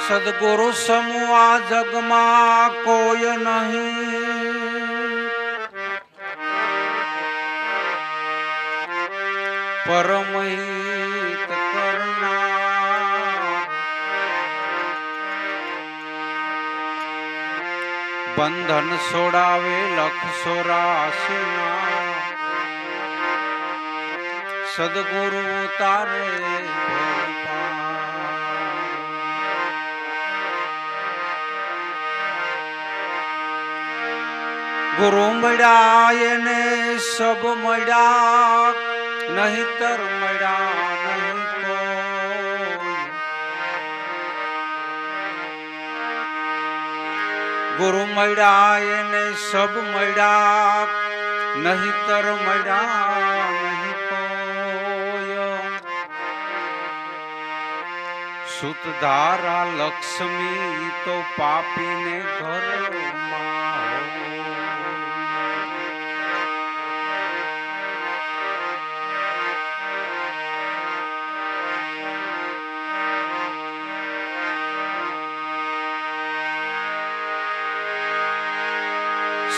સદગુરુ સમૂહ આ જગમાં કોઈ નહીં, પરમહિત કરનાર, બંધન છોડાવે 184 સદગુરુ તારે ગુરુ મળ્યા એને સબ મળ્યા, નહીતર મળ્યા નહીં કોઈ. ગુરુ મળ્યા એને સબ મળ્યા, નહીતર મળ્યા નહીં કોઈ. સુતધારા લક્ષ્મી તો પાપીને ઘરમાં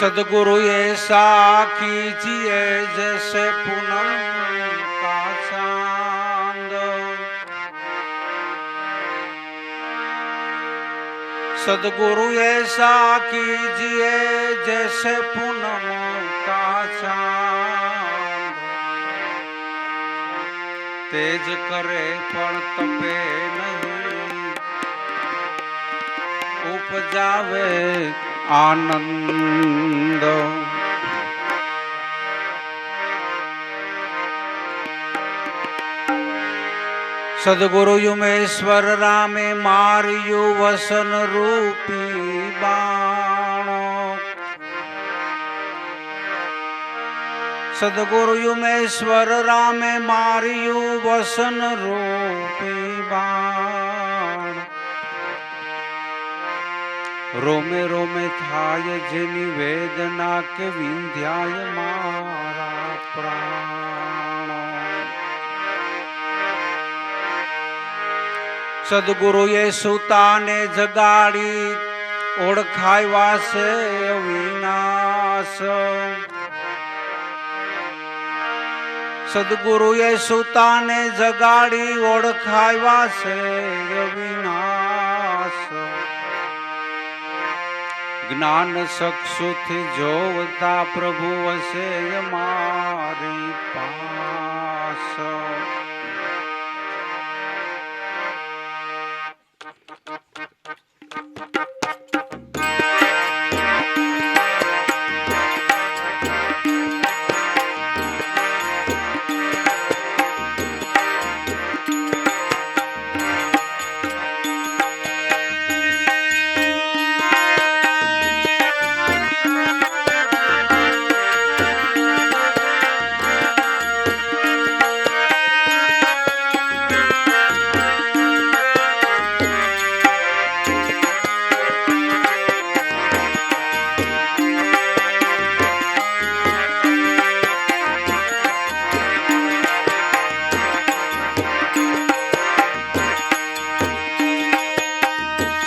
सदगुरु ऐसा कीजिए जैसे पूनम का चांद, सदगुरु ऐसा कीजिए जैसे पूनम का चांद. तेज करे पण तपे नहीं, उपजावे आनंद. सदगुरु युमेश्वर रामे मारियो वसन रूपी बाण. सदगुरु युमेश्वर रामे मारियो वसन रूपी बाण. रोमे रोमे थाय जेनी वेदना के विंध्याय मारा प्राण. सदगुरु ये सुता ने जगाड़ी ओळखायवा से अविनाश. सदगुरु ये सुता ने जगाड़ी ओळखायवा से अविनाश. ज्ञान चक्षुथी जोवता प्रभु वसे मारी पास.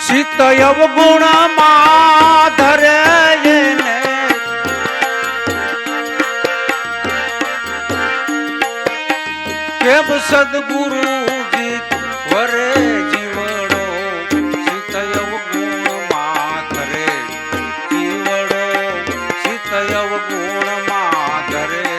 चितयव गुण माधरे ने केव सदगुरु जी वरे जीवड़ो. चितयव गुण माधरे जीवड़ो, चितयव गुण माधरे.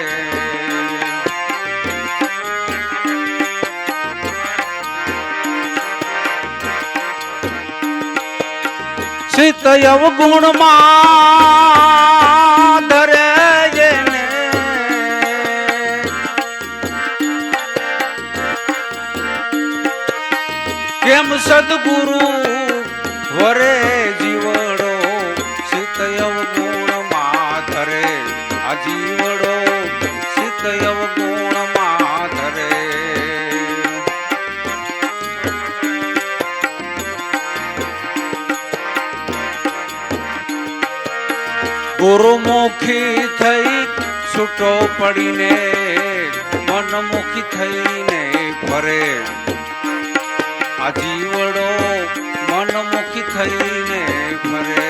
चितयव गुण माधरे जेने केम सदगुरु वरे जीवड़ो. चितयव गुण माधरे आ जीवड़ो, चितयव गुण माधरे. ગુરુમુખી થઈ છૂટો પડીને મનમુખી થઈને ફરે. આ જીવડો મન થઈને ફરે.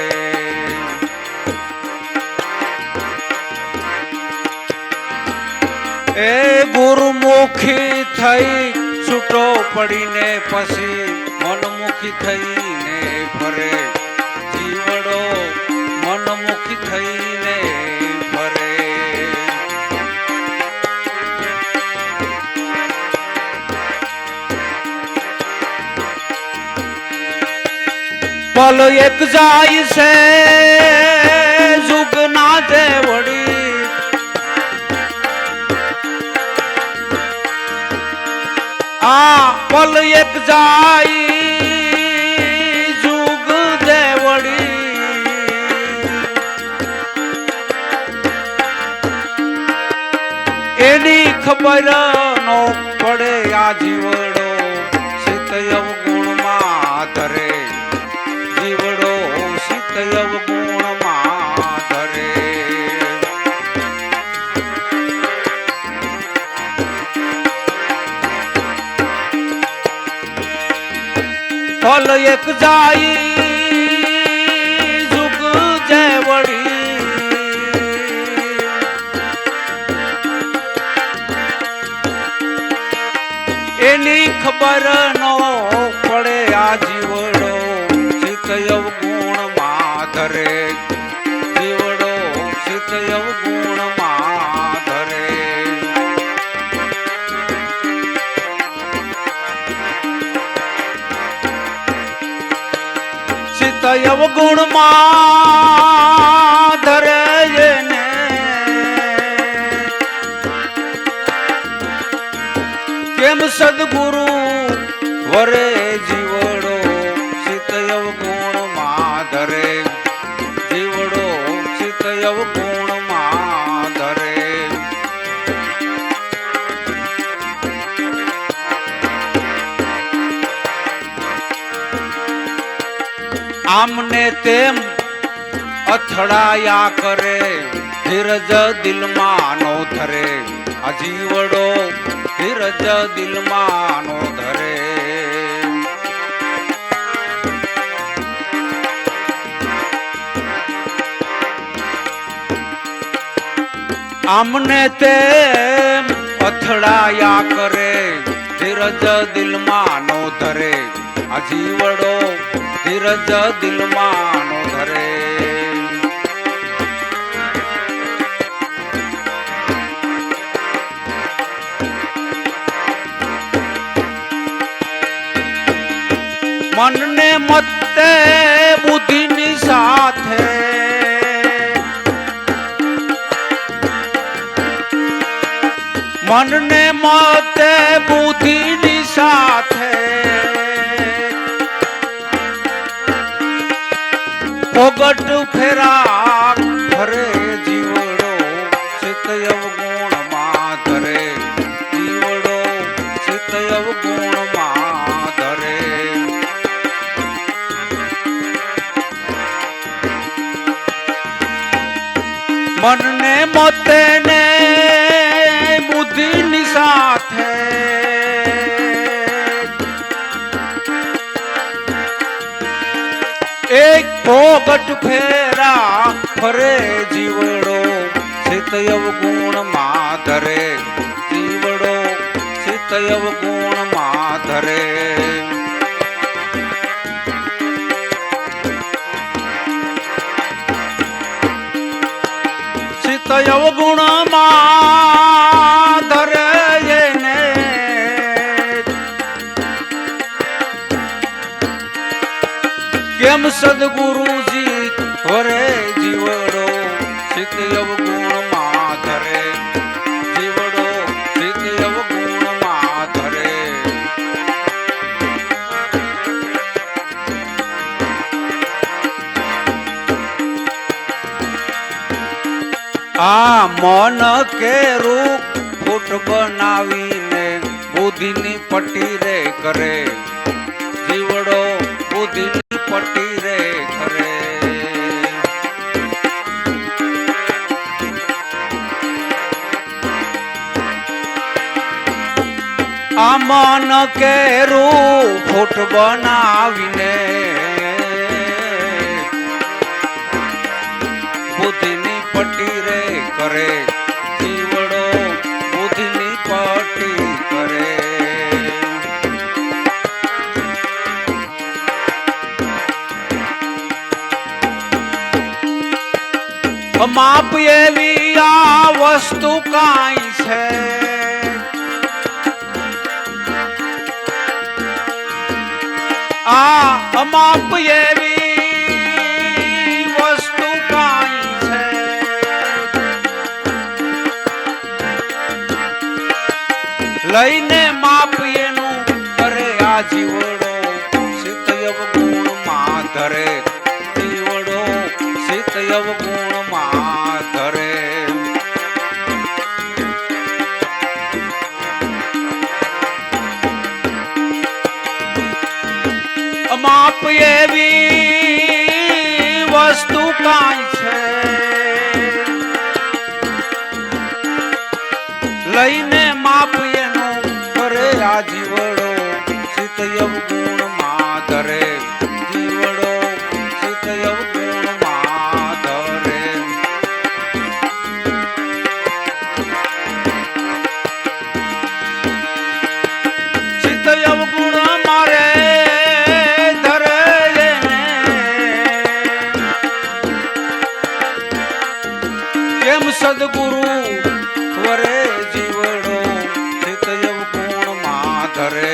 એ ગુરુમુખી થઈ છૂટો પડીને પછી મનમુખી થઈને ફરે. જીવડો મનમુખી થઈને ફરે. પલ એક જાય છે જુગના દેવડી. આ પલ એક જાય જુગ દેવડી. એની ખબર નો પડે આ જીવડો શીતયવ ગુણમાં ધરે. જીવડો શીતયવ ગુણમાં ધરે. ફલ એક જાય જુગ જેવડી. એની ખબર નો પડે આ જીવડો શીતયવ ગુણમાં ધરે. જીવડો શીતયવ ગુણમાં ધરે. શીતયવ ગુણમાં ધરે ને કેમ સદગુરુ વરે. જીવડો શીતયવ ગુણમાં ધરે. જીવડો શીતયવ ગુણમાં ધરે. આમને તેમ અથડાયા કરે ધીરજ દિલમાં નો ધરે. આ જીવડો ધીરજ દિલમાં નો ધરે. આમને તેમ અથડાયા કરે ધીરજ દિલમાં નો ધરે. આ જીવડો ધીરજ દિલમાં નો ધરે. મનને મતે બુદ્ધિની સાથે મનને મતે બુદ્ધિની સાથે પોગટ ફેરા ફરે. જીવડો શીતયવ ગુણમાં ધરે. જીવડો શીતયવ ગુણમાં ધરે. મનને મતે ને બુદ્ધિની સાથે એક પોગટ ફેરા ફરે. જીવડો શીતયવ ગુણમાં ધરે. જીવડો શીતયવ ગુણમાં ધરે. શીતયવ ગુણમાં ધરે ને કેમ સદગુરુજી વરે. જીવડો શીતયવ ગુણમાં ધરે. જીવડો શીતયવ ગુણમાં ધરે. આ મન કેરું ફૂટ બનાવીને બુદ્ધિની પટ્ટી રે કરે. જીવડો બુદ્ધિની પટ્ટી રે કરે. આ મન કેરું ફૂટ બનાવીને માપ એવી આ વસ્તુ કાંઈ છે, આ અમાપ એવી વસ્તુ કાંઈ છે, લઈને માપ એનું કરે આ જીવડો સિતયવ ગુણ માં ધરે, જીવડો સિતયવ ગુણ માં ધરે. માપ એવી વસ્તુ કાંઈ છે, લઈને માપ એનું કરે આ જીવડો સિતયવ ગુણ માં ધરે, જીવડો સિતયવ ગુણ માં ધરે. સિતયવ ગુણ મારે સદગુરુ વરે જીવડો સિતયવ ગુણ માં ધરે,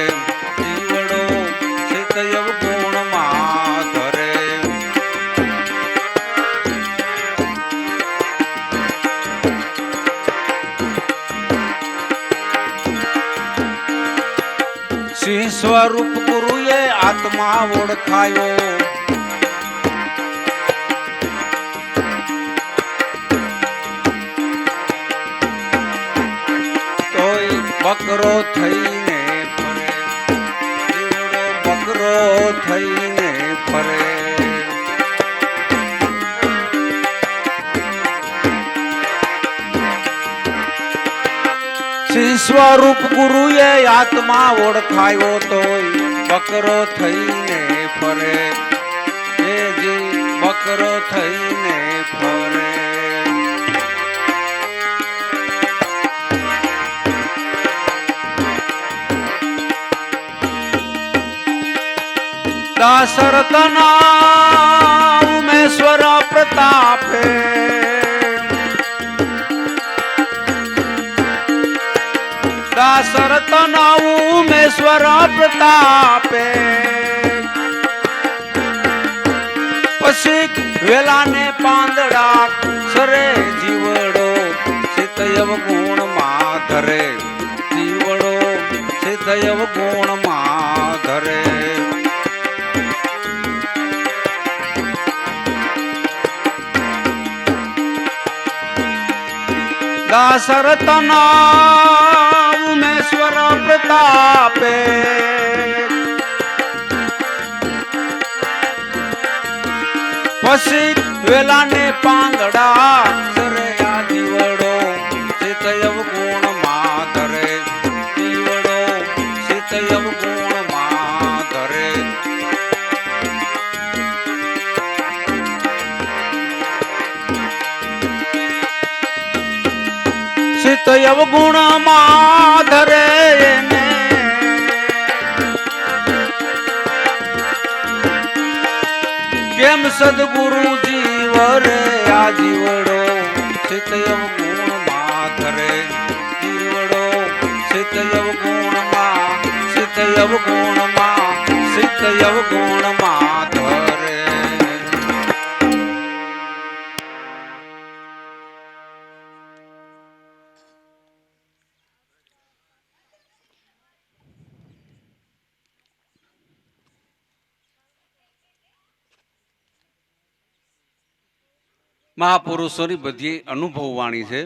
જીવડો સિતયવ ગુણ માં ધરે. સિંહ સ્વરૂપ ગુરુએ આત્મા ઓળખાયો, બકરો થઈને ફરે, જીવડો બકરો થઈને ફરે. સિંહ સ્વરૂપ ગુરુએ આત્મા ઓળખાયો તોય બકરો થઈને ફરે, એ જી બકરો થઈને ફરે. દાશરથ ના ઉમેશ્વર પ્રતાપે, દાશરથ ના ઉમેશ્વર પ્રતાપે, પછી વેલાને પાંદડા સરે જીવડો સિતયવ ગુણ માં ધરે, જીવડો સિતયવ ગુણ માં ધરે. દાશરથ ના ઉમેશ્વર પ્રતાપે, પછી વેલાને પાંદડા સરે આ જીવડો સિતયવ ગુણ માં ધરે, જીવડો સિતયવ ગુણ માં ધરે. સિતયવ ગુણ માં ધરે ને કેમ સદગુરુ જીવરે આ જીવડો સિતયવ ગુણ માં ધરે, જીવડો સિતયવ ગુણ માં, સિતયવ ગુણ માં, સિતયવ ગુણ માં ધરે. મહાપુરુષોની બધી અનુભવ વાણી છે.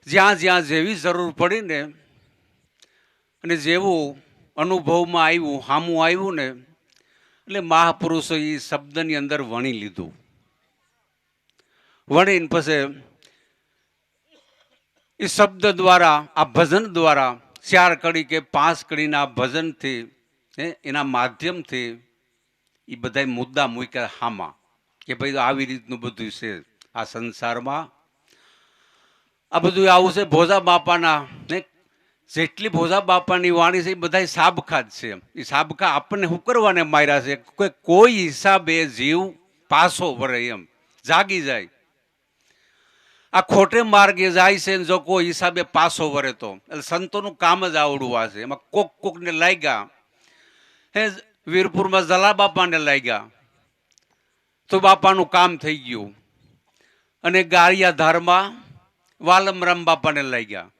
જ્યાં જ્યાં જેવી જરૂર પડી ને અને જેવું અનુભવમાં આવ્યું હામું આવ્યું ને એટલે મહાપુરુષો એ શબ્દની અંદર વણી લીધું. વણીને પછી એ શબ્દ દ્વારા આ ભજન દ્વારા 4 કડી કે 5 કડીના ભજનથી એના માધ્યમથી એ બધા મુદ્દા મૂક્યા હામાં કે ભાઈ આવી રીતનું બધું છે આ સંસારમાં. આ બધું આવું છે ભોજા બાપાના ને જેટલી ભોજા બાપાની વાણી છે એ બધા સાબખા જ છે. એ સાબખા આપણને શું કરવાને માર્યા છે? કોઈ હિસાબે જીવ પાસો વરે, એમ જાગી જાય. આ ખોટે માર્ગે જાય છે ને જો કોઈ હિસાબે પાસો વરે તો, એટલે સંતોનું કામ જ આવડવા છે. એમાં કોકને લાગ્યા, હે વીરપુરમાં જલા બાપાને લાગ્યા તો બાપાનું કામ થઈ ગયું, અને ગારિયાધારમાં વાલમરામ બાપાને લાગ્યા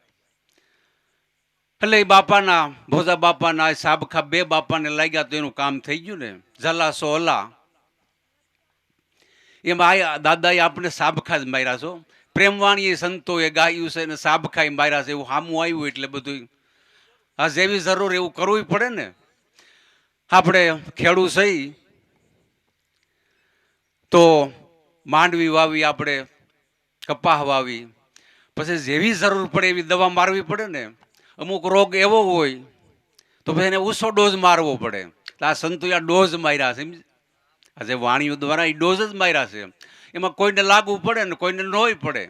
એટલે એ બાપાના, ભોજા બાપાના, સાબખા બે બાપાને લાગ્યા તો એનું કામ થઈ ગયું ને. જલા સોલા એમાં દાદાએ આપણે સાબખા જ માર્યા છો. પ્રેમવાણીએ સંતોએ ગાયું છે ને સાબખાઈ માર્યા છે, એવું સામું આવ્યું એટલે બધું હા જેવી જરૂર એવું કરવું પડે ને. આપણે ખેડૂત સહી તો માંડવી વાવી, આપણે કપાહ વાવી, પછી જેવી જરૂર પડે એવી દવા મારવી પડે ને. અમુક રોગ એવો હોય તો પછી એને ઓછો ડોઝ મારવો પડે. આ સંતોએ આ ડોઝ માર્યા છે, આજે વાણીઓ દ્વારા એ ડોઝ જ માર્યા છે. એમાં કોઈને લાગુ પડે ને કોઈને નોય પડે,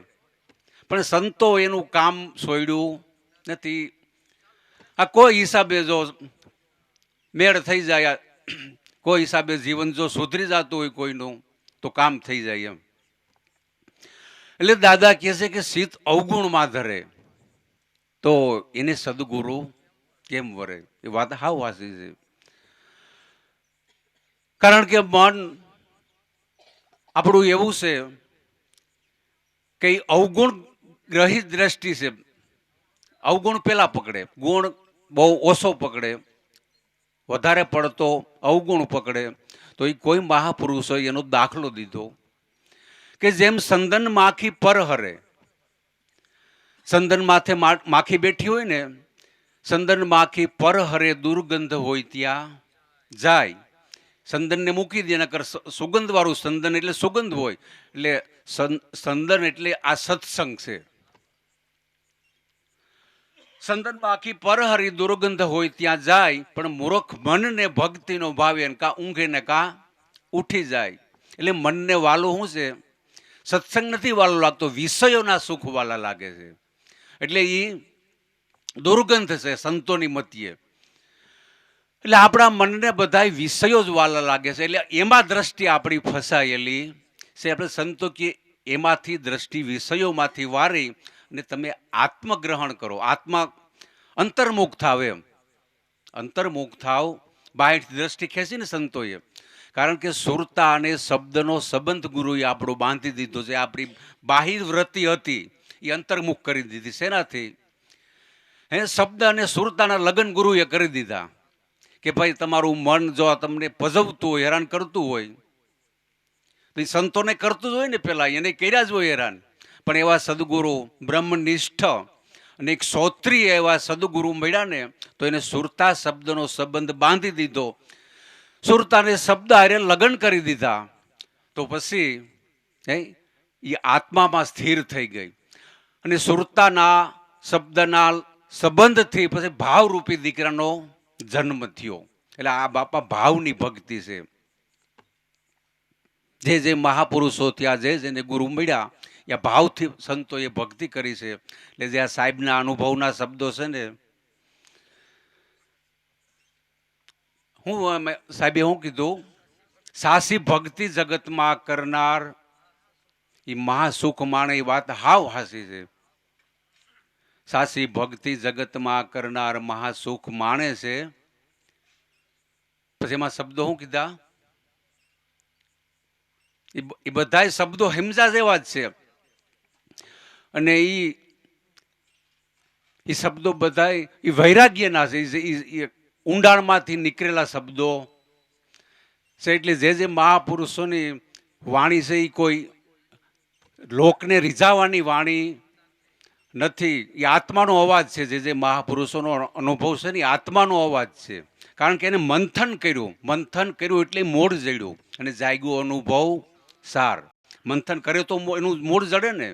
પણ સંતો એનું કામ છોડ્યું નથી. આ કોઈ હિસાબે જો મેળ થઈ જાય, કોઈ હિસાબે જીવન જો સુધરી જતું હોય કોઈનું તો કામ થઈ જાય એમ. એટલે દાદા કહે છે કે શીત અવગુણમાં ધરે તો એને સદગુરુ કેમ વરે. એ વાત હાવ વાસી છે. કારણ કે મન આપણું એવું છે કે અવગુણ ગ્રહિત દ્રષ્ટિ છે. અવગુણ પેલા પકડે, ગુણ બહુ ઓછો પકડે, વધારે પડતો અવગુણ પકડે. તો એ કોઈ મહાપુરુષોએ એનો દાખલો દીધો કે જેમ સંદન માખી પર હરે, સંદન માથે માખી બેઠી હોય ને, સંદન માખી પર હરે દુર્ગંધ હોય ત્યાં જાય. સંદનને મૂકી દે, નકર સુગંધ વાળું સંદન એટલે સુગંધ હોય, એટલે સંદન એટલે આ સત્સંગ છે. સંદન માખી પર હરી દુર્ગંધ હોય ત્યાં જાય, પણ મૂર્ખ મનને ભક્તિનો ભાવે કા ઊંઘે ને કા ઉઠી જાય. એટલે મનને વાલું શું છે, સત્સંગ નથી વાલો લાગતો, વિષયોના સુખ વાલા લાગે છે. એટલે એ દુર્ગંધ છે સંતોની મધ્યે. એટલે આપણા મનને બધા વિષયો જ વાલા લાગે છે, એટલે એમાં દ્રષ્ટિ આપણી ફસાયેલી છે. આપણે સંતો કે એમાંથી દ્રષ્ટિ વિષયોમાંથી વારી અને તમે આત્મગ્રહણ કરો, આત્મા અંતર્મુખ થાવ. એમ અંતર્મુખ થાવ, બાહ્ય દ્રષ્ટિ ખેંચીને સંતોએ. કારણ કે સુરતા અને શબ્દનો સંબંધ ગુરુએ આપણો બાંધી દીધો છે. આપણી બાહિર વૃત્તિ હતી એ અંતર્મુખ કરી દીધી. શેનાથી? હે શબ્દ અને સુરતાના લગ્ન ગુરુએ કરી દીધા કે ભાઈ તમારું મન જો તમને પજવતું હોય, હેરાન કરતું હોય તો એ સંતોને કરતું જ હોય ને, પેલા એને કર્યા જ હોય હેરાન. પણ એવા સદગુરુ બ્રહ્મનિષ્ઠ અને એક શ્રોત્રીય એવા સદગુરુ મળ્યા ને તો એને સુરતા શબ્દનો સંબંધ બાંધી દીધો, સુરતાને શબ્દ હારે લગ્ન કરી દીધા. તો પછી એ આત્મામાં સ્થિર થઈ ગઈ અને સુરતાના શબ્દના સંબંધથી પછી ભાવરૂપી દીકરાનો જન્મ થયો. એટલે આ બાપા ભાવની ભક્તિ છે. જે મહાપુરુષો થયા, જેને ગુરુ મળ્યા, એ ભાવથી સંતોએ ભક્તિ કરી છે. એટલે જે આ સાહેબના અનુભવના શબ્દો છે ને, હું સાહેબે શું કીધું, સાસી ભક્તિ જગતમાં કરનાર એ મહાસુખ માણે. એ વાત હાવ હાસી છે. સાસી ભક્તિ જગતમાં કરનાર મહાસુખ માણે છે. પછી એમાં શબ્દો શું કીધા, એ બધા શબ્દો હિમજા જેવા જ છે. અને એ શબ્દો બધા એ વૈરાગ્યના છે, ઊંડાણમાંથી નીકળેલા શબ્દો છે. એટલે જે મહાપુરુષોની વાણી છે એ કોઈ લોકને રીઝાવાની વાણી નથી. એ આત્માનો અવાજ છે. જે મહાપુરુષોનો અનુભવ છે ને, આત્માનો અવાજ છે. કારણ કે એને મંથન કર્યું એટલે મૂળ જડ્યું, અને જાગ્યું અનુભવ સાર. મંથન કરે તો એનું મૂળ જડે ને.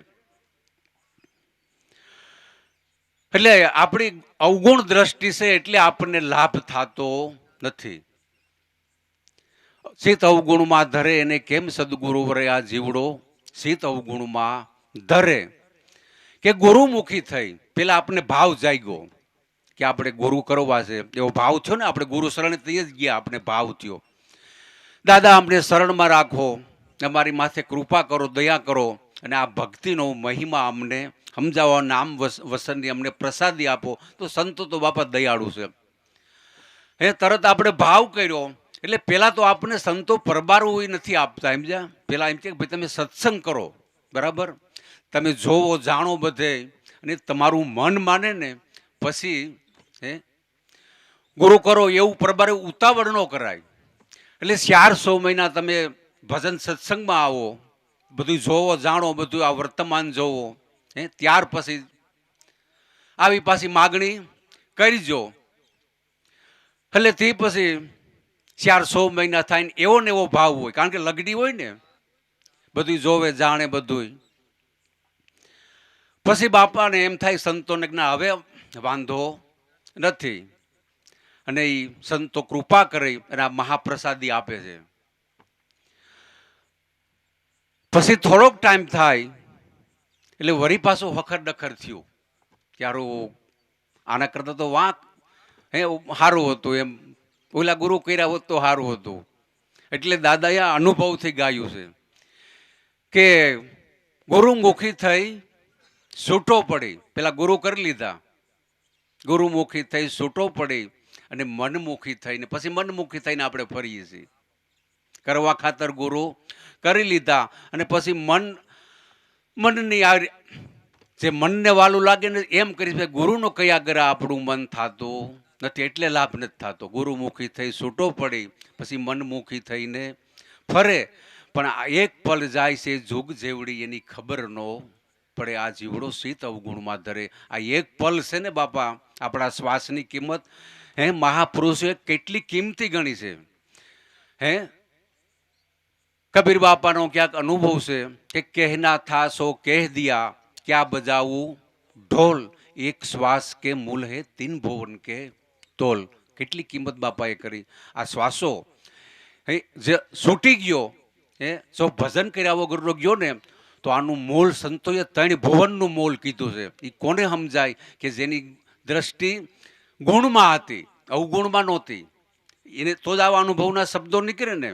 એટલે આપણી અવગુણ દ્રષ્ટિ છે એટલે આપણને લાભ થતો નથી. શીત અવગુણમાં ધરે એને કેમ સદગુરુ વરે આ જીવડો, શીત અવગુણમાં ધરે કે ગુરુમુખી થઈ. પેલા આપણને ભાવ જાગ્યો કે આપણે ગુરુ કરવા છે, એવો ભાવ થયો ને. આપણે ગુરુ શરણ થઈ જ ગયા, આપણે ભાવ થયો દાદા અમને શરણમાં રાખો, અમારી માથે કૃપા કરો, દયા કરો અને આ ભક્તિનો મહિમા અમને સમજાવો, નામ વસનની અમને પ્રસાદી આપો. તો સંતો તો બાપા દયાળુ છે. તરત આપણે ભાવ કર્યો એટલે પેલા તો આપણે સંતો પરબારું નથી આપતા, સમજ્યા? પેલા એમ કે ભાઈ તમે સત્સંગ કરો, બરાબર, તમે જોવો જાણો બધે, અને તમારું મન માને ને પછી ગુરુ કરો, એવું પરબારે ઉતાવળ ન કરાય. એટલે 400 મહિના તમે ભજન સત્સંગમાં આવો, બધું જોવો જાણો, બધું આ વર્તમાન જોવો, ત્યાર પછી આવી પાછી માગણી કરજો. એટલે તે પછી 400 મહિના થાય ને એવો ને એવો ભાવ હોય, કારણ કે લગડી હોય ને, બધું જોવે જાણે બધું. પછી બાપાને એમ થાય સંતોને કે ના હવે વાંધો નથી, અને એ સંતો કૃપા કરી અને આ મહાપ્રસાદી આપે છે. પછી થોડોક ટાઈમ થાય એટલે વરી પાછું વખર ડખર થયું કે હારું આના કરતા તો વાંક સારું હતું, એમ ઓલા ગુરુ કર્યા હોત તો સારું હતું. એટલે દાદાએ અનુભવથી ગાયું છે કે ગુરુમુખી થઈ છૂટો પડી. પેલા ગુરુ કરી લીધા, ગુરુમુખી થઈ છૂટો પડી અને મનમુખી થઈને પછી મનમુખી થઈને આપણે ફરીએ છીએ. કરવા ખાતર ગુરુ કરી લીધા અને પછી મનની આ જે મનને વાલું લાગે ને એમ કરી, ગુરુનો કયા ગરા આપણું મન થતું નથી, એટલે લાભ નથી થતો. ગુરુમુખી થઈ છૂટો પડી પછી મનમુખી થઈને ફરે. પણ આ એક પલ જાય છે જુગ જેવડી, એની ખબર ન પડે. આ જીવડો શીત અવગુણમાં ધરે. આ એક પલ છે ને બાપા, આપણા શ્વાસની કિંમત મહાપુરુષોએ કેટલી કિંમતી ગણી છે. કબીર બાપાનો ક્યાંક અનુભવ છે કે કહેના થા સો કહ દિયા, ક્યાં બજાવું ઢોલ, એક શ્વાસ કે મૂલ હે 3 ભુવન કે તોલ. કેટલી કિંમત બાપાએ કરી. આ શ્વાસો જે છૂટી ગયો, જો ભજન કર્યા વગરનો ગયો ને, તો આનું મોલ સંતોએ 3 ભુવનનું મોલ કીધું છે. એ કોને સમજાય કે જેની દ્રષ્ટિ ગુણમાં હતી, અવગુણમાં નહોતી, એને તો જ આવા અનુભવના શબ્દો નીકળે ને.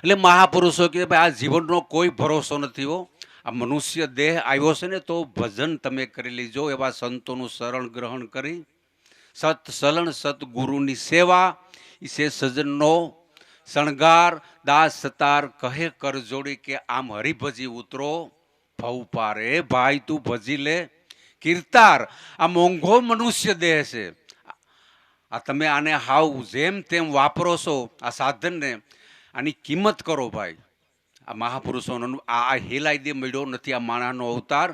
એટલે મહાપુરુષો કે ભાઈ આ જીવનનો કોઈ ભરોસો નથી હો. આ મનુષ્ય દેહ આવ્યો છે ને તો ભજન તમે કરી લેજો. એવા સંતોનું શરણ ગ્રહણ કરી સત્સલણ સતગુરુની સેવા, ઈસે સજનનો શણગાર. દાસ સતાર કહે કર જોડી કે આમ હરિભજી ઉતરો ભવ પાર. એ ભાઈ તું ભજી લે કીર્તાર. આ મોંઘો મનુષ્ય દેહ છે, આ તમે આને હાવ જેમ તેમ વાપરો છો, આ સાધનને, આની કિંમત કરો ભાઈ. આ મહાપુરુષોનો આ હેલાઈ દે મળ્યો નથી. આ માણાનો અવતાર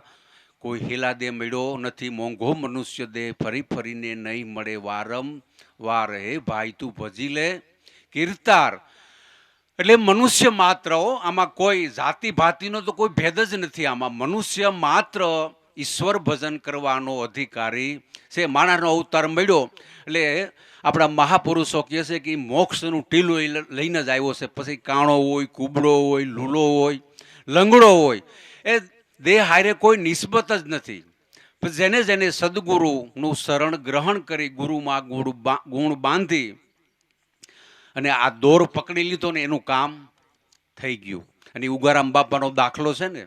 કોઈ હેલા દે મળ્યો નથી. મોંઘો મનુષ્ય દે ફરી ફરીને નહીં મળે વારંવાર. હે ભાઈ તું ભજી લે કીર્તાર. એટલે મનુષ્ય માત્ર, આમાં કોઈ જાતિ ભાતિનો તો કોઈ ભેદ જ નથી. આમાં મનુષ્ય માત્ર ઈશ્વર ભજન કરવાનો અધિકારી છે. માણસનો અવતાર મળ્યો એટલે આપણા મહાપુરુષો કહે છે કે મોક્ષનું ટીલું લઈને જ આવ્યો છે. પછી કાણો હોય, કુબડો હોય, લૂલો હોય, લંગડો હોય, એ દેહ હારે કોઈ નિસ્બત જ નથી. જેને જેને સદગુરુનું શરણ ગ્રહણ કરી, ગુરુમાં ગુણ બાંધી અને આ દોર પકડી લીધો ને, એનું કામ થઈ ગયું. અને ઉગારામ બાપાનો દાખલો છે ને,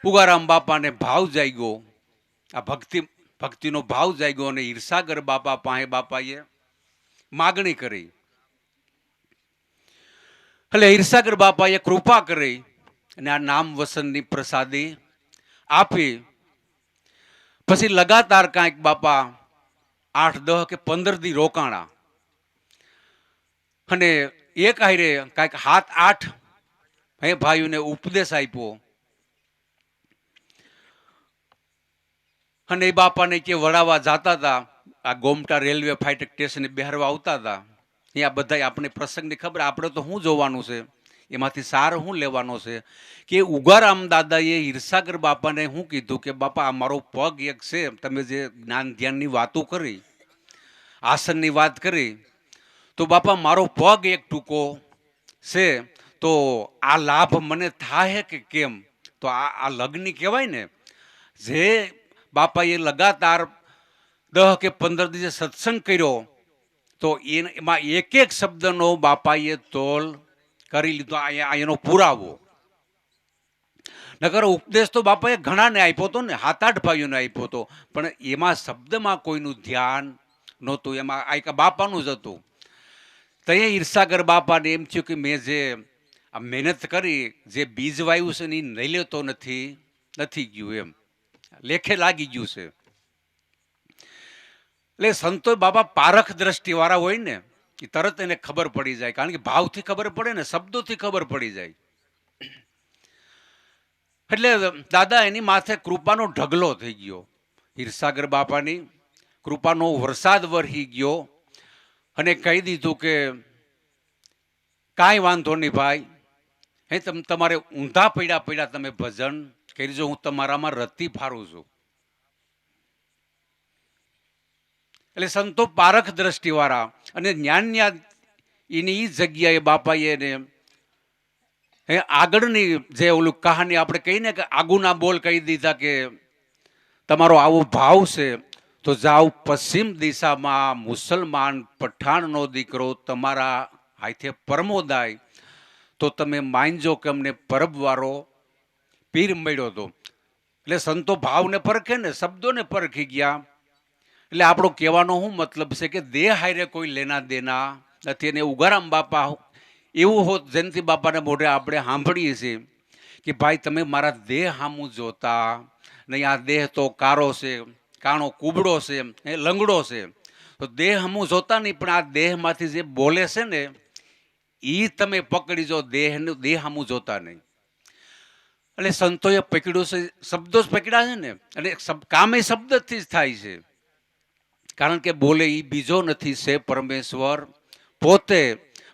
ઉગારામ બાપાને ભાવ જાગ્યો, આ ભક્તિનો ભાવ જાગ્યો અને ઈર્ષાગર બાપા પાસે બાપાએ માગણી કરી. એટલે ઈર્ષાગર બાપાએ કૃપા કરી અને આ નામ વસનની પ્રસાદી આપી. પછી લગાતાર કાંઈક બાપા 8, 10 કે 15 દી રોકાણા અને એક હારે કાંઈક 7, 8 ભાઈઓને ઉપદેશ આપ્યો. અને એ બાપાને કે વડાવા જતા હતા, આ ગોમટા રેલવે ફાટક સ્ટેશને બિહારવા આવતા હતા. અહીંયા બધા આપણે પ્રસંગની ખબર, આપણે તો શું જોવાનું છે, એમાંથી સાર શું લેવાનો છે. કે ઉગારામ દાદાએ ઈર્ષાગર બાપાને શું કીધું કે બાપા મારો પગ એક છે, તમે જે જ્ઞાન ધ્યાનની વાતો કરી, આસનની વાત કરી, તો બાપા મારો પગ એક ટૂંકો છે, તો આ લાભ મને થાય કે કેમ? તો આ લગ્ન કહેવાય ને. જે બાપાએ લગાતાર 10 કે 15 દિવસે સત્સંગ કર્યો, તો એમાં એક એક શબ્દનો બાપાએ તોલ કરી લીધો, આ એનો પુરાવો. નકર ઉપદેશ તો બાપાએ ઘણાને આપ્યો હતો ને, 7-8 ભાઈઓને આપ્યો હતો, પણ એમાં શબ્દમાં કોઈનું ધ્યાન નહોતું, એમાં આ બાપાનું જ હતું. તો એ ઈર્ષાગર બાપાને એમ થયું કે મેં જે આ મહેનત કરી, જે બીજ વાવ્યું છે ને એ નહીં લેતો નથી ગયું, એમ લેખે લાગી ગયું છે. એટલે સંતો બાબા પારખ દ્રષ્ટિવાળા હોય ને, એ તરત એને ખબર પડી જાય, કારણ કે ભાવથી ખબર પડે ને, શબ્દોથી ખબર પડી જાય. એટલે દાદા એની માથે કૃપાનો ઢગલો થઈ ગયો, હીરસાગર બાપાની કૃપાનો વરસાદ વરસી ગયો, અને કહી દીધું કે કાંઈ વાંધો નહીં ભાઈ, હે તમારે ઊંધા પડ્યા તમે ભજન કરજો, હું તમારામાં રતી ફારું છું. એટલે સંતો પારખ દ્રષ્ટિવાળા, અને જ્ઞાનની એની એ જગ્યાએ બાપાએ એને આગળની જે ઓલું કહાની આપણે કહીને કે આગુના બોલ કહી દીધા કે તમારો આવો ભાવ છે તો જાઓ પશ્ચિમ દિશામાં મુસલમાન પઠાણનો દીકરો તમારા હાથે પરમોદાય, તો તમે માનજો કે અમને પરબવાળો પીર મળ્યો હતો. એટલે સંતો ભાવને પરખે ને, શબ્દોને પરખી ગયા. એટલે આપણો કહેવાનો શું મતલબ છે કે દેહ હારે કોઈ લેના દેના નથી. અને ઉગારામ બાપા એવું હોત, જયંતિ બાપાને મોઢે આપણે સાંભળીએ છીએ કે ભાઈ તમે મારા દેહ સામું જોતા નહીં, આ દેહ તો કારો છે, કાણો કુબડો છે, એ લંગડો છે, તો દેહ સામું જોતા નહીં, પણ આ દેહમાંથી જે બોલે છે ને એ તમે પકડી જો, દેહ સામું જોતા નહીં. એટલે સંતોએ પકડ્યું છે, શબ્દો જ પકડ્યા છે ને, અને કામ એ શબ્દથી જ થાય છે, કારણ કે બોલે એ બીજો નથી, છે પરમેશ્વર પોતે.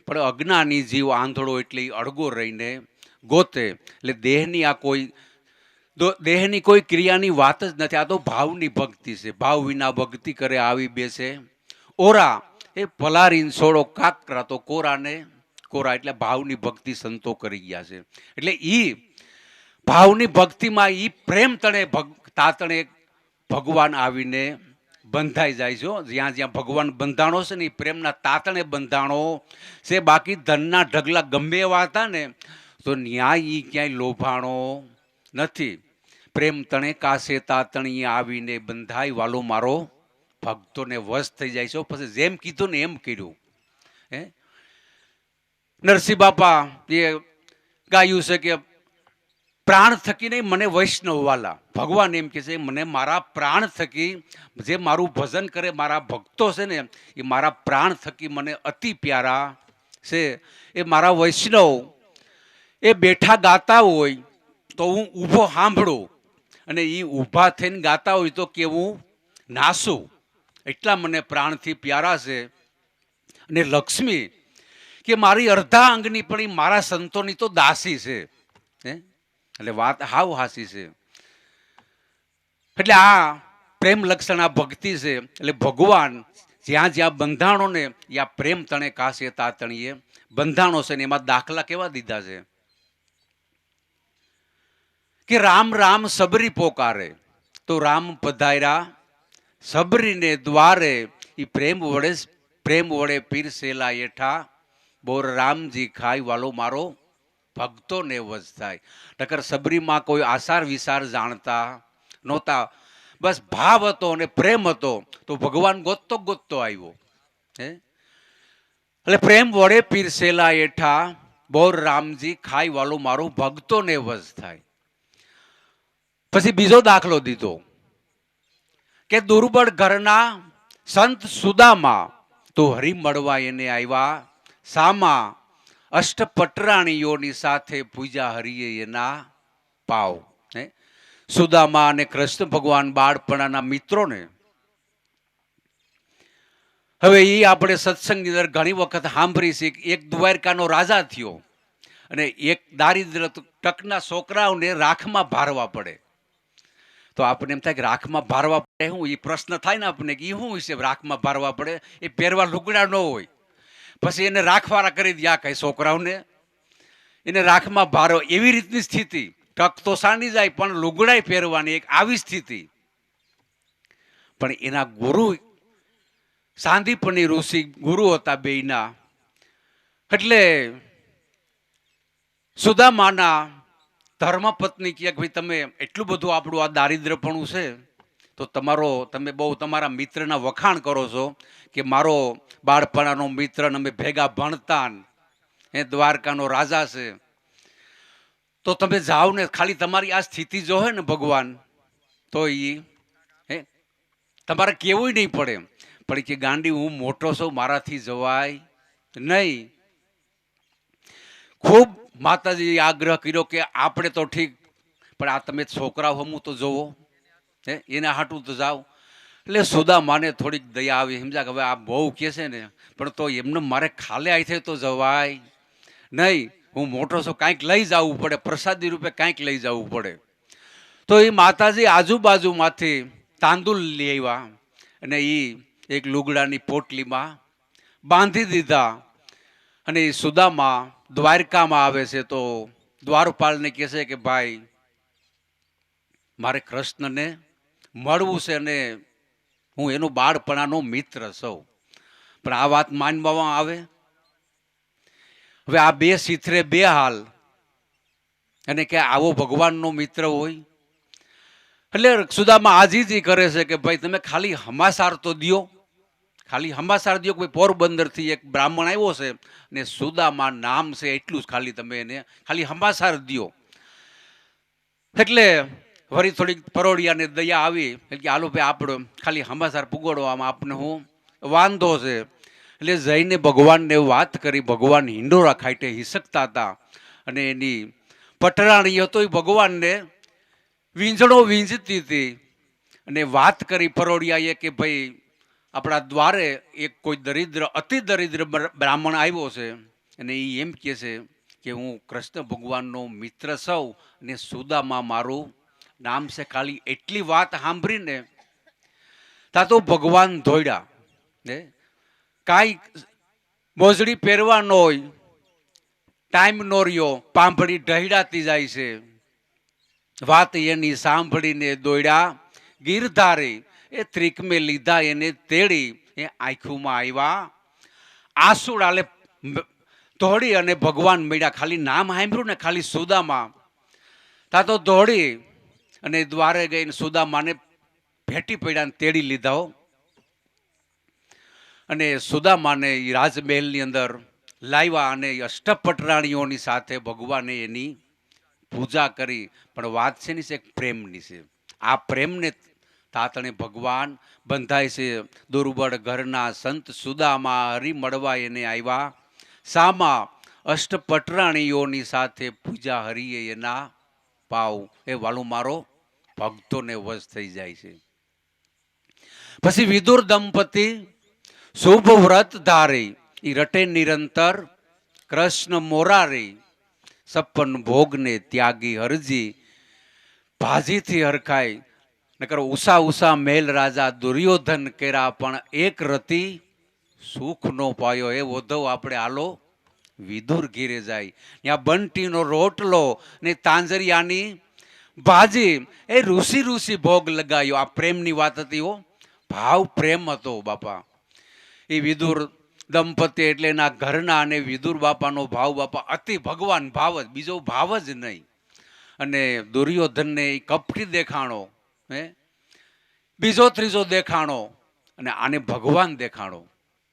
પણ અજ્ઞાની જીવ આંધળો એટલે અડગો રહીને ગોતે. એટલે દેહની કોઈ ક્રિયાની વાત જ નથી, આ તો ભાવની ભક્તિ છે. ભાવ વિના ભક્તિ કરે આવી બેસે ઓરા, એ પલારીન છોડો કાકરા તો કોરાને કોરા. એટલે ભાવની ભક્તિ સંતો કરી ગયા છે. એટલે ઈ ભાવની ભક્તિમાં ઈ પ્રેમ તણે તાતણે ભગવાન આવીને બંધાઈ જાય છે. જ્યાં જ્યાં ભગવાન બંધાણો છે ને, એ પ્રેમના તાતણે બંધાણો છે. બાકી ધનના ઢગલા ગમે એવા હતા ને, તો ન્યાય ઈ ક્યાંય લોભાણો નથી. પ્રેમ તણે કાશે તાતણી આવીને બંધાય, વાલો મારો ભક્તોને વશ થઈ જાય છે. પછી જેમ કીધું ને એમ કર્યું. નરસિંહ બાપા એ ગાયું છે કે પ્રાણ થકી નહીં મને વૈષ્ણવ વાલા. ભગવાન એમ કે છે મને મારા પ્રાણ થકી, જે મારું ભજન કરે મારા ભક્તો છે ને, એ મારા પ્રાણ થકી મને અતિ પ્યારા છે. એ મારા વૈષ્ણવ એ બેઠા ગાતા હોય તો હું ઊભો સાંભળું, અને એ ઊભા થઈને ગાતા હોય તો કેવું નાસું. એટલા મને પ્રાણથી પ્યારા છે. અને લક્ષ્મી કે મારી અર્ધા અંગની પણ એ મારા સંતોની તો દાસી છે. એટલે વાત હાવ હાસી છે. એટલે આ પ્રેમ લક્ષણ, આ ભક્તિ છે. એટલે ભગવાન જ્યાં જ્યાં બંધાણો ને, યા પ્રેમ તણે કાશે તાતણીએ બંધાણો છે ને. એમાં દાખલા કેવા દીધા છે કે રામ રામ સબરી પોકારે, તો રામ પધાર્યા સબરીને દ્વારે. એ પ્રેમ વડે પીરસેલા એઠા, બોર રામજી ખાય, વાલો મારો ભક્તોને વશ થાય. નકર સબરીમાં કોઈ આસાર વિસાર જાણતા નહોતા, બસ ભાવ હતો અને પ્રેમ હતો, તો ભગવાન ગોતતો ગોતતો આવ્યો. એટલે પ્રેમ વડે પીરસેલા એઠા, બોર રામજી ખાય, વાલો મારો ભક્તોને વશ થાય. પછી બીજો દાખલો દીધો કે દુર્બળ ઘરના સંત સુદામા, તો હરી મળવા એને આવ્યા સામા. અષ્ટપટરાણીઓની સાથે પૂજા હરિએ એના પાવ. સુદામા અને કૃષ્ણ ભગવાન બાળપણાના મિત્રોને હવે એ આપણે સત્સંગની અંદર ઘણી વખત સાંભળી છે. એક દ્વારકાનો રાજા થયો, અને એક દારિદ્ર ટકના છોકરાઓને રાખમાં ભારવા પડે. તો આપણને એમ થાય કે રાખમાં ભારવા પડે શું, એ પ્રશ્ન થાય ને આપણને કે એ શું વિશે રાખમાં ભારવા પડે. એ પહેરવા લુગડા ન હોય, પછી એને રાખવાળા કરી દે. આ કઈ છોકરાઓને એને રાખમાં ભારો, એવી રીતની સ્થિતિ. ટક તો સાંડી જાય પણ લુગડાય પહેરવાની, એક આવી સ્થિતિ. પણ એના ગુરુ સાંદીપની ઋષિ ગુરુ હતા બેયના. એટલે સુદામાના ધર્મપત્ની કહે કે ભાઈ તમે એટલું બધું આપણું આ દારિદ્ર્યપણું છે તો તમે બહુ તમારા મિત્રના વખાણ કરો છો કે મારો બાળપણાનો મિત્ર ને અમે ભેગા ભણતા ને એ દ્વારકાનો રાજા છે, તો તમે જાઓ ને, ખાલી તમારી આ સ્થિતિ જોહે ને ભગવાન તો હે તમારે કેવું નહીં પડે. પણ કે ગાંડી હું મોટો છું, મારાથી જવાય નહીં. ખૂબ માતાજી આગ્રહ કર્યો કે આપણે તો ઠીક, પણ આ તમે છોકરા હમું તો જોવો, હે એના હાટું તો જાઓ. એટલે સુદામાને થોડીક દયા આવી, સમજ્યા કે હવે આ બહુ કહે છે ને, પણ તો એમને મારે ખાલે આઈ તો જવાય નહીં, હું મોટો છું, કાંઈક લઈ જવું પડે, પ્રસાદી રૂપે કાંઈક લઈ જવું પડે. તો એ માતાજી આજુબાજુમાંથી તાંદુલ લઈ આવ્યા અને એ એક લુગડાની પોટલીમાં બાંધી દીધા. અને એ સુદામા દ્વારકામાં આવે છે તો દ્વારપાલને કહે છે કે ભાઈ મારે કૃષ્ણને મળવું છે અને હું એનો બાળપણાનો મિત્ર છું. પણ આ વાત માનવામાં આવે? હવે આ બે સિથરે બે હાલ, અને કે આવો ભગવાનનો મિત્ર હોય? એટલે સુદામા આજીજી કરે છે કે ભાઈ તમે ખાલી હમાસાર તો દ્યો, ખાલી હમાસાર દ્યો કે પોરબંદરથી એક બ્રાહ્મણ આવ્યો છે ને સુદામા નામ છે, એટલું જ ખાલી તમે એને ખાલી હમાસાર દ્યો. એટલે વળી થોડીક પરોડિયાને દયા આવી એટલે હાલો ભાઈ આપણો ખાલી હમાસાર પુગડવામાં આપને હું વાંધો છે. એટલે જઈને ભગવાનને વાત કરી. ભગવાન હિંડોરા ખાઈટે હિસકતા હતા અને એની પટરાણી હતો એ ભગવાનને વીંઝણો વીંઝતી હતી. અને વાત કરી પરોડિયાએ કે ભાઈ આપણા દ્વારે એક કોઈ દરિદ્ર, અતિ દરિદ્ર બ્રાહ્મણ આવ્યો છે અને એ એમ કહે છે કે હું કૃષ્ણ ભગવાનનો મિત્ર છું અને સુદામા મારું નામ છે. ખાલી એટલી વાત સાંભળીને તા તો ભગવાન ધોડ્યા. કાંઈ મોજડી પહેરવા ન હોય, ટાઈમ નો રહ્યો, પાંભળી ઢહડાતી જાય છે. વાત એની સાંભળીને દોડ્યા ગીરધારી, એ ત્રિકમે લીધા એને તેડી, એ આંખુમાં આવ્યા આંસુ ડાલે દોડી અને ભગવાન મળ્યા. ખાલી નામ સાંભળ્યું ને, ખાલી સુદામા, તા તો દોડી અને દ્વારે ગઈને સુદામાને ભેટી પડ્યા ને તેડી લીધા. અને સુદામાને રાજમહેલની અંદર લાવ્યા અને અષ્ટપટરાણીઓની સાથે ભગવાને એની પૂજા કરી. પણ વાત છે ને, છે પ્રેમની છે. આ પ્રેમને તાતણે ભગવાન બંધાય છે. દુર્બળ ઘરના સંત સુદામા હરી મળવા એને આવ્યા. સામા અષ્ટપટરાણીઓની સાથે પૂજા હરીએ એના પાવ. એ વાલું મારો ભક્તોને વશ થઈ જાય છે. પછી વિદુર દંપતી શુભ વ્રત ધારી, એ રટે નિરંતર કૃષ્ણ મોરારી, સપન ભોગને ત્યાગી હરજી, ભાજીથી હરખાય. નકર ઉષા ઉષા મેલ રાજા દુર્યોધન કેરા, પણ એક રતી સુખ નો પાયો. એ ઉદ્ધવ આપણે હાલો વિદુર ઘીરે જાય, ત્યાં બંટીનો રોટલો ને તાંજરિયાની ભાજી, એ ઋષિ ઋષિ ભોગ લગાયો. આ પ્રેમની વાત હતી હો, ભાવ પ્રેમ હતો બાપા. એ વિદુર દંપતી એટલે એના ઘરના અને વિદુર બાપાનો ભાવ બાપા અતિ ભગવાન ભાવ જ, બીજો ભાવ જ નહીં. અને દુર્યોધનને એ કપટી દેખાણો, બીજો ત્રીજો દેખાણો, અને આને ભગવાન દેખાણો.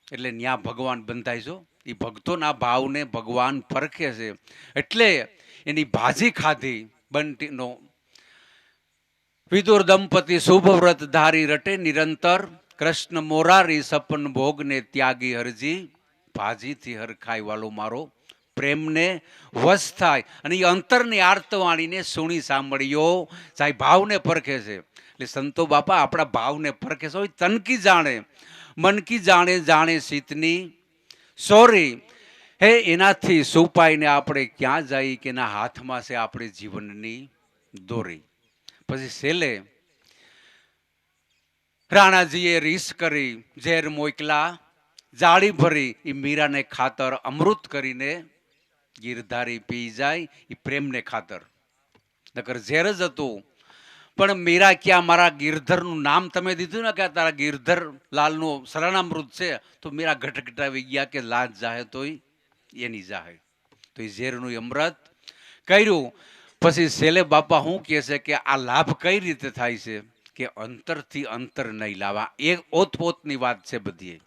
એટલે ન્યા ભગવાન બંધાય છો. એ ભક્તોના ભાવને ભગવાન પરખે છે. એટલે એની ભાજી ખાધી બંટીનો. વિદુર દંપતી શુભ વ્રત ધારી, રટે નિરંતર કૃષ્ણ મોરારી, સપન ભોગને ત્યાગી હરજી, ભાજીથી હરખાય. વાલો મારો પ્રેમને વશ થાય. અને એ અંતરની આર્તવાણીને સુણી સાંભળ્યો, સાહેબ ભાવને પરખે છે. એટલે સંતો બાપા આપણા ભાવને પરખે છે. તનકી જાણે મનકી જાણે, જાણે શીતની સોરી. હે એનાથી સુપાઈને આપણે ક્યાં જઈએ કે એના હાથમાં છે આપણે જીવનની દોરી. પછી છેલ્લે રાણાજીએ રીસ કરી, ઝેર મોકલા જાળી ભરી, એ મીરાને ખાતર અમૃત કરીને ગીરધારી પી જાય. એ પ્રેમને ખાતર, નકર ઝેર જ હતું. પણ મીરા ક્યાં મારા ગિરધરનું નામ તમે દીધું ને કે તારા ગિરધર લાલનું શરણામૃત છે, તો મીરા ઘટઘટાવી ગયા કે લાજ જાહે તોય એની જાહે. તો એ ઝેરનું અમૃત કર્યું. પછી છેલ્લે બાપા શું કહે છે કે આ લાભ કઈ રીતે થાય છે કે અંતરથી અંતર નહીં લાવવા. એ ઓતપોતની વાત છે બધી.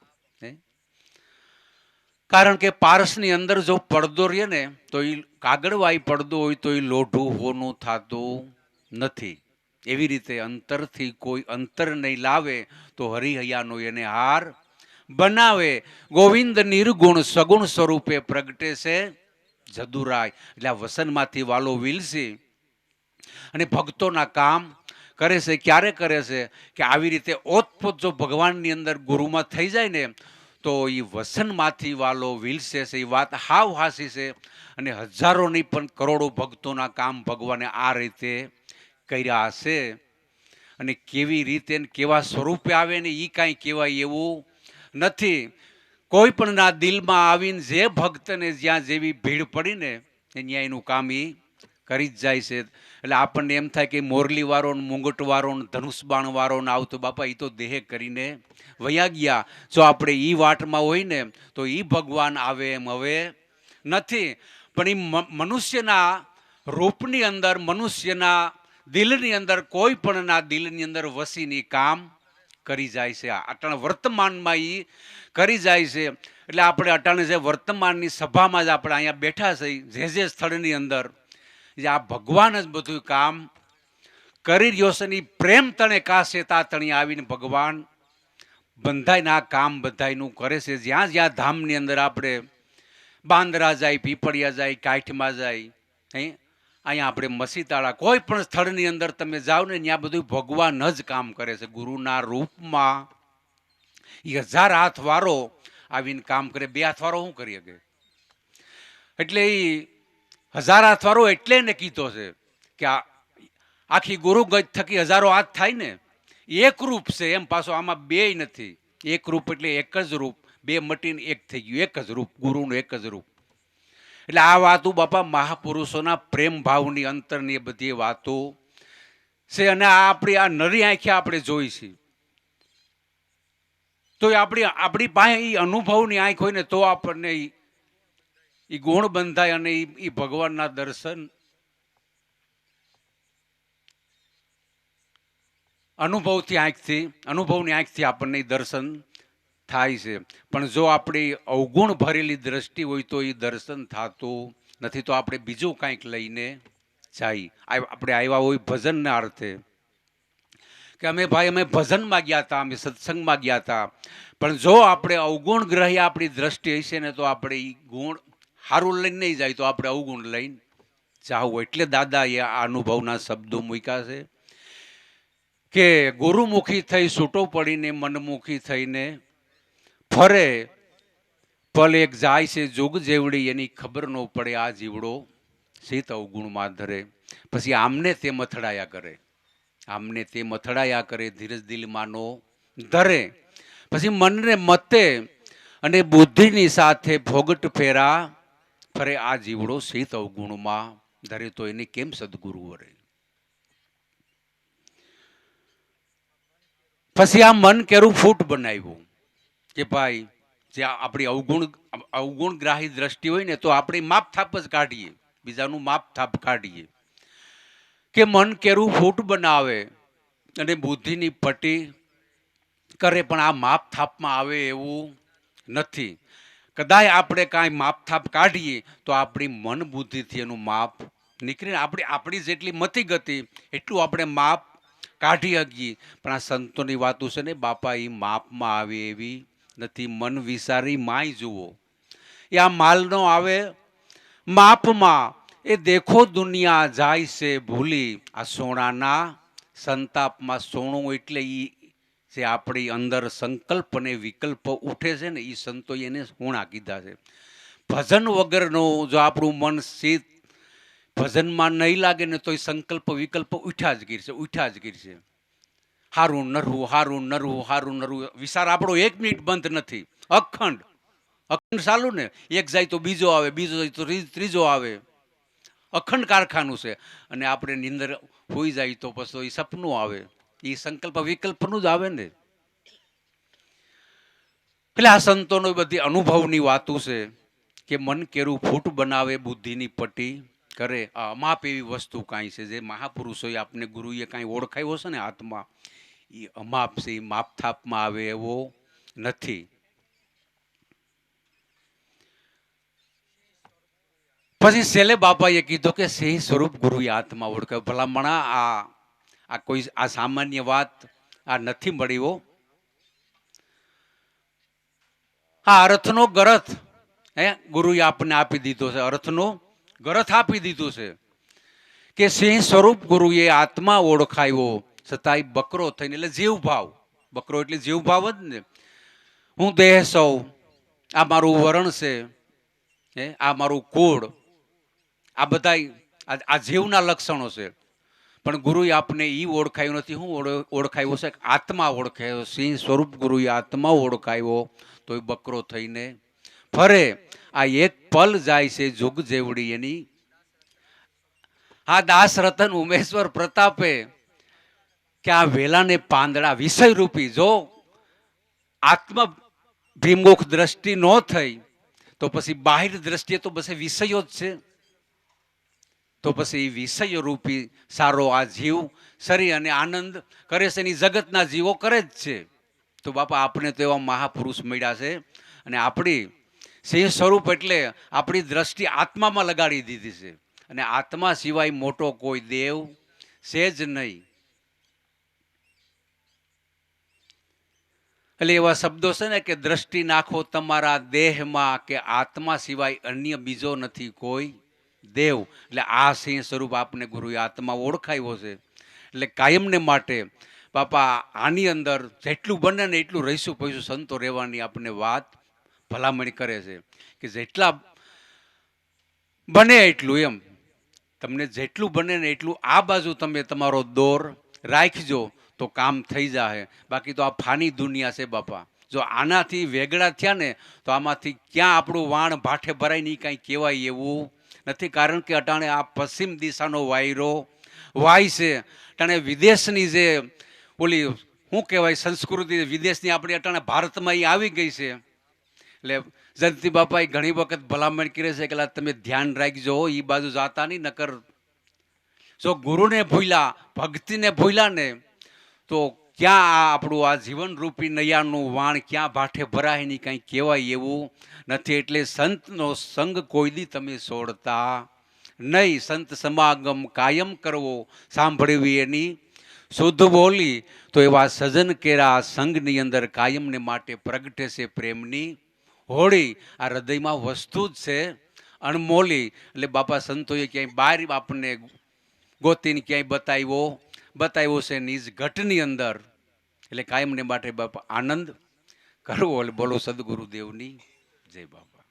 કારણ કે પારસની અંદર જો પડદો રહે ને તો એ કાગળવાઈ પડદો હોય તો એ લોઢું હોનું થતું નથી. એવી રીતે અંતરથી કોઈ અંતર નહીં લાવે તો હરિહૈયાનો એને હાર બનાવે. ગોવિંદ નિર્ગુણ સગુણ સ્વરૂપે પ્રગટે છે જદુરાય. એટલે આ વસનમાંથી વાલો વિલસી અને ભક્તોના કામ કરે છે. ક્યારે કરે છે કે આવી રીતે ઓતપોત જો ભગવાનની અંદર ગુરુમાં થઈ જાય ને તો એ વસનમાંથી વાલો વિલસે છે. એ વાત હાવ હાસી છે. અને હજારોની પણ કરોડો ભક્તોના કામ ભગવાને આ રીતે કર્યા હશે. અને કેવી રીતે કેવા સ્વરૂપે આવે ને એ કાંઈ કહેવાય એવું નથી. કોઈ પણ ના દિલમાં આવીને જે ભક્તને જ્યાં જેવી ભીડ પડીને ત્યાં એનું કામ એ કરી જ જાય છે. એટલે આપણને એમ થાય કે મોરલી વાળો ને મુંગટ વાળો ને ધનુષબાણ વાળો ને આવતો બાપા એ તો દેહ કરીને વયા ગયા. જો આપણે એ વાટમાં હોય ને તો એ ભગવાન આવે એમ હવે નથી. પણ એ મનુષ્યના રૂપની અંદર મનુષ્યના દિલની અંદર કોઈ પણના દિલની અંદર વસીની કામ કરી જાય છે. અટાણે વર્તમાનમાં એ કરી જાય છે. એટલે આપણે અટાણે જે વર્તમાનની સભામાં જ આપણે અહીંયા બેઠા છે જે સ્થળની અંદર જે આ ભગવાન જ બધું કામ કરી રહ્યો છે ને પ્રેમ તણે કાશે તા તણી આવીને ભગવાન બંધાઈના કામ બધાયનું કરે છે. જ્યાં જ્યાં ધામની અંદર આપણે બાંદરા જાય, પીપળિયા જાય, કાઠમાં જાય, અહીંયા આપણે મસીતાળા કોઈ પણ સ્થળની અંદર તમે જાઓ ને ત્યાં બધું ભગવાન જ કામ કરે છે. ગુરુના રૂપમાં એ 1000 હાથ વાળો આવીને કામ કરે. 2 હાથ વાળો શું કરી શકે? એટલે એ 1000 હાથ વાળો એટલે એને કીધો છે કે આખી ગુરુ ગજ થકી 1000 હાથ થાય ને એક રૂપ છે એમ. પાછો આમાં 2 નથી. એક રૂપ એટલે એક જ રૂપ. 2 મટીને એક થઈ ગયું. એક જ રૂપ, ગુરુનું એક જ રૂપ. એટલે આ વાતો બાપા મહાપુરુષોના પ્રેમ ભાવની અંતરની એ બધી વાતો છે. અને આપણી આ નરી આંખે આપણે જોઈ છે તો આપણી પાસે એ અનુભવની આંખ હોય ને તો આપણને એ ગુણ બંધાય અને એ ભગવાનના દર્શન અનુભવની આંખથી આપણને દર્શન થાય છે. પણ જો આપણી અવગુણ ભરેલી દ્રષ્ટિ હોય તો એ દર્શન થતું નથી. તો આપણે બીજું કાંઈક લઈને જાય. આપણે આવ્યા હોય ભજનના અર્થે કે અમે ભજનમાં ગયા હતા, અમે સત્સંગમાં ગયા હતા. પણ જો આપણે અવગુણ ગ્રહી આપણી દ્રષ્ટિ હશે ને તો આપણે એ ગુણ સારું લઈને નહીં જાય તો આપણે અવગુણ લઈને જાવું. એટલે દાદાએ આ અનુભવના શબ્દો મૂક્યા છે કે ગુરુમુખી થઈ છૂટો પડીને મનમુખી થઈને ફરે. પલ એક જાય છે જોગ જેવડી એની ખબર ન પડે આ જીવડો શીત અવગુણમાં ધરે. પછી આમને તે મથડાયા કરે, આમને તે મથડાયા કરે, ધીરજ દિલમાં નો ધરે. પછી મનને મતે અને બુદ્ધિની સાથે ભોગટ ફેરા ફરે આ જીવડો શીત અવગુણમાં ધરે. તો એને કેમ સદગુરુ વરે? પછી આ મન કેરું ફૂટ બનાવ્યું કે ભાઈ જે આપણી અવગુણ ગ્રાહી દ્રષ્ટિ હોય ને તો આપણે માપ થાપ જ કાઢીએ, બીજાનું માપ થાપ કાઢીએ કે મન કેરું ફૂટ બનાવે અને બુદ્ધિની પટ્ટી કરે. પણ આ માપ થાપમાં આવે એવું નથી. કદાચ આપણે કાંઈ માપ થાપ કાઢીએ તો આપણી મન બુદ્ધિથી એનું માપ નીકળે. આપણી જેટલી મતી ગતિ એટલું આપણે માપ કાઢી શકીએ. પણ આ સંતોની વાતો છે ને બાપા એ માપમાં આવે એવી નથી. મન વિચારી માય જુઓ એ આ માલ નો આવે માપમાં. એ દેખો દુનિયા જાય છે ભૂલી આ સોનાના સંતાપમાં. સોનું એટલે એ જે આપણી અંદર સંકલ્પ અને વિકલ્પ ઉઠે છે ને એ સંતો એને સોના કીધા છે. ભજન વગરનો જો આપણું મન શીત ભજનમાં નહીં લાગે ને તો એ સંકલ્પ વિકલ્પ ઉઠ્યા જ ગીરશે. હારું નરવું, હારું નરવું, હારું નરવું. વિચાર આપણો 1 મિનિટ બંધ નથી. અખંડ ચાલુ ને. એક જાય તો બીજો આવે, બીજો જાય તો ત્રીજો આવે. અખંડ કારખાનું છે. અને આપણે નિંદર હોઈ જાય તો પછી એ સપનું આવે. એ સંકલ્પ વિકલ્પનું જ આવે ને. એટલે આ સંતોનો બધી અનુભવની વાતો છે કે મન કેરું ફૂટ બનાવે બુદ્ધિની પટ્ટી કરે. આ અમાપ એવી વસ્તુ કાંઈ છે જે મહાપુરુષોએ આપને ગુરુએ કાંઈ ઓળખાયો છે ને આત્મા, એ અમાપ છે, એ માપથાપમાં આવે એવો નથી. પછી સેલે બાપાએ કીધું કે સિંહ સ્વરૂપ ગુરુએ આત્મા ઓળખાયો. ભલામણા આ કોઈ આ સામાન્ય વાત આ નથી મળી હો. આ અર્થનો ગરથ ગુરુએ આપને આપી દીધો છે. અર્થનો ગરથ આપી દીધું છે કે સિંહ સ્વરૂપ ગુરુએ આત્મા ઓળખાયો, છતાંય બકરો થઈને, એટલે જીવ ભાવ, બકરો એટલે જીવ ભાવ જ ને. હું દેહ સૌ, આ મારું વરણ છે, આ મારું કુળ, આ બધા આ જીવના લક્ષણો છે. પણ ગુરુએ આપને એ ઓળખાયું નથી. હું ઓળખાયો છે? આત્મા ઓળખાયો. સિંહ સ્વરૂપ ગુરુએ આત્મા ઓળખાયો, તો એ બકરો થઈને ફરે. આ એક પલ જાય છે જુગ જેવડી એની. આ દાસ રતન ઉમેશ્વર પ્રતાપે કે આ વેલાને પાંદડા વિષય રૂપી, જો આત્મ ભિમુખ દ્રષ્ટિ ન થઈ તો પછી બાહિર દ્રષ્ટિએ તો બસ વિષયો જ છે. તો પછી એ વિષય રૂપી સારો આ જીવ શરીર અને આનંદ કરે છે, એની જગતના જીવો કરે જ છે. તો બાપા આપણે તો એવા મહાપુરુષ મળ્યા છે, અને આપણી સિંહ સ્વરૂપ એટલે આપણી દ્રષ્ટિ આત્મામાં લગાડી દીધી છે. અને આત્મા સિવાય મોટો કોઈ દેવ છે જ નહીં. એટલે એવા શબ્દો છે ને કે દ્રષ્ટિ નાખો તમારા દેહમાં, કે આત્મા સિવાય અન્ય બીજો નથી કોઈ દેવ. એટલે આ સિંહ સ્વરૂપ આપને ગુરુએ આત્મા ઓળખાયો છે. એટલે કાયમને માટે બાપા આની અંદર જેટલું બને ને એટલું રહીશું પહીશું સંતો રહેવાની આપણને વાત ભલામણ કરે છે કે જેટલા બને એટલું, એમ તમને જેટલું બને ને એટલું આ બાજુ તમે તમારો દોર રાખજો તો કામ થઈ જાય. બાકી તો આ ફાની દુનિયા છે બાપા. જો આનાથી વેગળા થયા ને તો આમાંથી ક્યાં આપણું વાણ ભાઠે ભરાય નહીં કાંઈ કહેવાય એવું નથી. કારણ કે અટાણે આ પશ્ચિમ દિશાનો વાયરો વાય છે. અટાણે વિદેશની જે ઓલી શું કહેવાય સંસ્કૃતિ વિદેશની આપણી અટાણે ભારતમાં એ આવી ગઈ છે. એટલે જયંતિ બાપાએ ઘણી વખત ભલામણ કરે છે કે તમે ધ્યાન રાખજો, એ બાજુ જાતા નહીં, નકર જો ગુરુને ભૂલ્યા, ભક્તિને ભૂલ્યા ને તો ક્યાં આ આપણું આ જીવન રૂપી નૈયાનું વાણ ક્યાં ભાઠે ભરાય નહીં કાંઈ કહેવાય એવું નથી. એટલે સંતનો સંગ કોઈ દી તમે છોડતા નહીં. સંત સમાગમ કાયમ કરવો, સાંભળવી એની શુદ્ધ બોલી, તો એવા સજન કેરા સંઘની અંદર કાયમને માટે પ્રગટે છે પ્રેમની હોળી. આ હૃદયમાં વસ્તુ જ છે અણમોલી. એટલે બાપા સંતોએ ક્યાંય બહાર આપણને ગોતીને ક્યાંય બતાવ્યો છે નિજ ઘટની અંદર. એટલે કાયમને માટે બાપા આનંદ કરવો. એટલે બોલો સદગુરુદેવની જય બાપા.